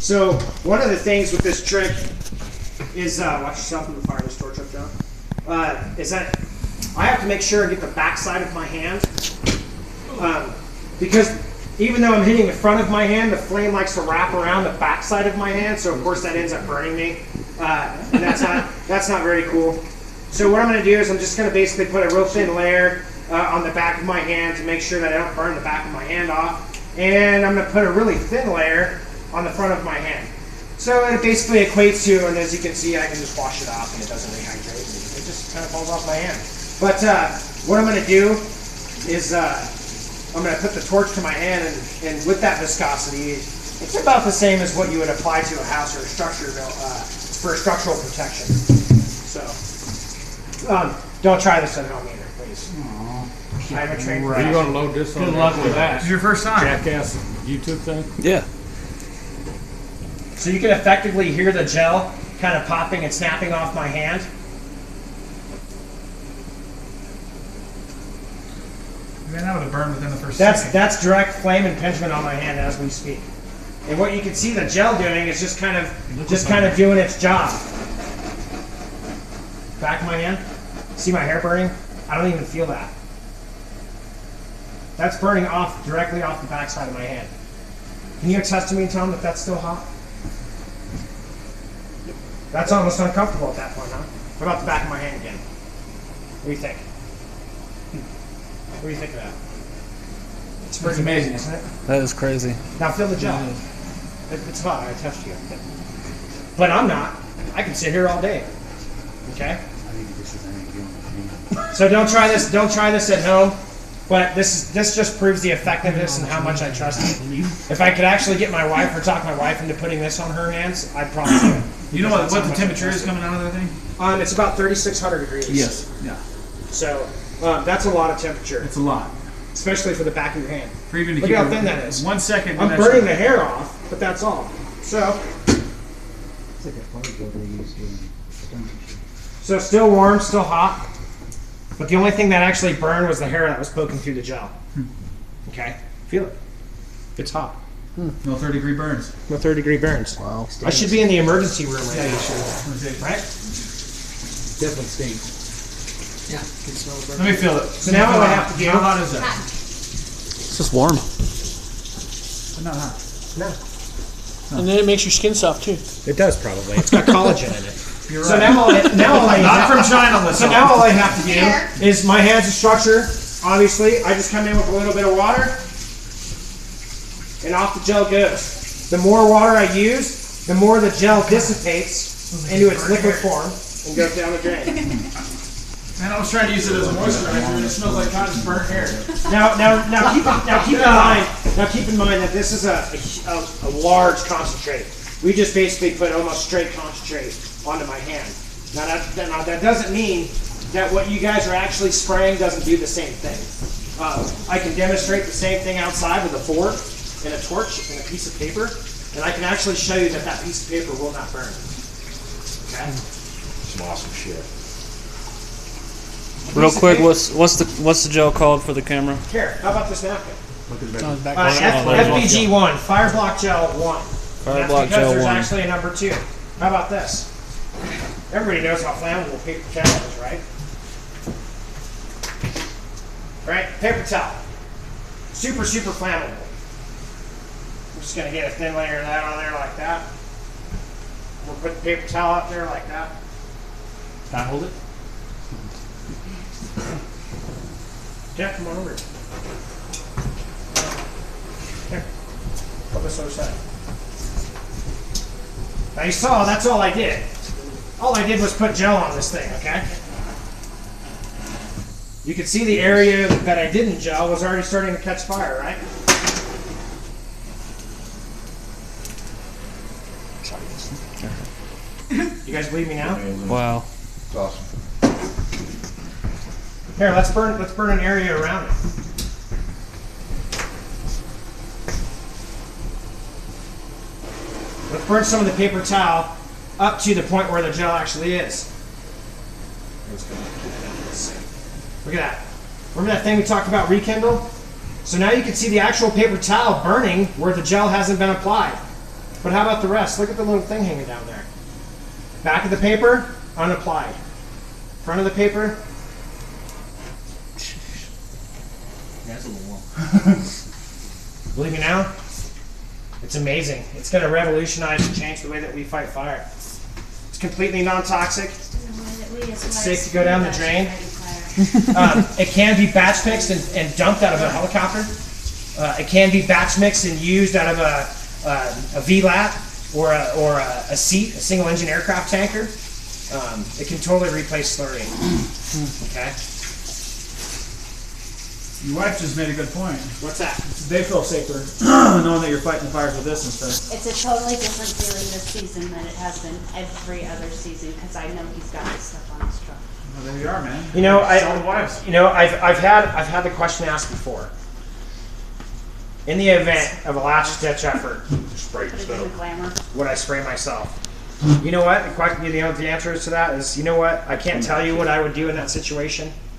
So one of the things with this trick is, watch yourself when you fire this torch up, John, is that I have to make sure I get the back side of my hand, because even though I'm hitting the front of my hand, the flame likes to wrap around the back side of my hand, so of course that ends up burning me, and that's not very cool. So what I'm going to do is I'm just going to basically put a real thin layer on the back of my hand to make sure that I don't burn the back of my hand off, and I'm going to put a really thin layer on the front of my hand. So it basically equates to, and as you can see, I can just wash it off and it doesn't rehydrate. It just kind of falls off my hand. But what I'm going to do is I'm going to put the torch to my hand, and with that viscosity, it's about the same as what you would apply to a house or a structure for structural protection. So don't try this at home either, please. I haven't trained. Are you going to load this on? Good luck with that. This is your first time. Jackass YouTube thing? Yeah. So you can effectively hear the gel kind of popping and snapping off my hand. Man, that would have burned within the first second. That's direct flame impingement on my hand as we speak. And what you can see the gel doing is just kind of doing its job. Back of my hand. See my hair burning? I don't even feel that. That's burning off directly off the back side of my hand. Can you attest to me, Tom, that that's still hot? That's almost uncomfortable at that point, huh? What about the back of my hand again? What do you think? What do you think of that? It's pretty amazing, isn't it? That is crazy. Now feel the gel. It's hot. I touched you. But I'm not. I can sit here all day. Okay? So don't try this. Don't try this at home. But this just proves the effectiveness and how much I trust it. If I could actually get my wife or talk my wife into putting this on her hands, I'd probably do it. You know what the temperature is coming out of that thing? It's about 3,600 degrees. Yes. Yeah. So that's a lot of temperature. It's a lot. Especially for the back of your hand. For even to Look keep how thin that is. 1 second. I'm burning the hair off, but that's all. So still warm, still hot. But the only thing that actually burned was the hair that was poking through the gel. Okay? Feel it. It's hot. No 30-degree burns. No 30-degree burns. Wow. I should be in the emergency room right Yeah, now. you should. Right? Definitely stinks. Yeah. Can smell it. Let me feel it. So now what I have to do... How hot is that? It's just warm. But not hot. No. And then it makes your skin soft too. It does probably. It's got collagen in it. You're So right. now all I Not from China, listen. So now all I have to do is my hands are structure. Obviously, I just come in with a little bit of water, and off the gel goes. The more water I use, the more the gel dissipates into its liquid form and goes down the drain. Man, I was trying to use it as a moisturizer, and it smells like cotton's burnt hair. Now keep in mind that this is a large concentrate. We just basically put almost straight concentrate onto my hand. Now that doesn't mean that what you guys are actually spraying doesn't do the same thing. I can demonstrate the same thing outside with a fork and a torch and a piece of paper, and I can actually show you that that piece of paper will not burn. Okay? Some awesome shit. Real quick, what's the gel called for the camera? Here, how about this napkin? Back FBG-1, Fire Block Gel 1. Fire Gel Block 1. Gel There's 1. actually a number 2. How about this? Everybody knows how flammable paper towel is, right? Right? Paper towel. Super, super flammable. I'm just going to get a thin layer of that on there like that. We'll put the paper towel up there like that. Can I hold it? Yeah, come on over. Here. Put this other side. Now you saw, that's all I did. All I did was put gel on this thing, okay? You can see the area that I didn't gel was already starting to catch fire, right? You guys believe me now? Wow. It's awesome. Here, let's burn an area around it. Let's burn some of the paper towel up to the point where the gel actually is. Look at that. Remember that thing we talked about, rekindle? So now you can see the actual paper towel burning where the gel hasn't been applied. But how about the rest? Look at the little thing hanging down there. Back of the paper, unapplied. Front of the paper. That's a little warm. Believe me now, it's amazing. It's going to revolutionize and change the way that we fight fire. It's completely non-toxic. It's safe to go down the drain. It can be batch mixed and dumped out of a helicopter. It can be batch mixed and used out of a VLAT or a seat, a single engine aircraft tanker. It can totally replace slurry. Okay. Your wife just made a good point. What's that? They feel safer knowing that you're fighting the fires with this instead. It's a totally different feeling this season than it has been every other season because I know he's got this stuff on his truck. Well, there you are, man. You know, Sell the wives. I've had the question asked before. In the event of a last ditch effort, Put it in the glamour. would I spray myself? You know what? The question, the answer to that is, you know what? I can't tell you what I would do in that situation.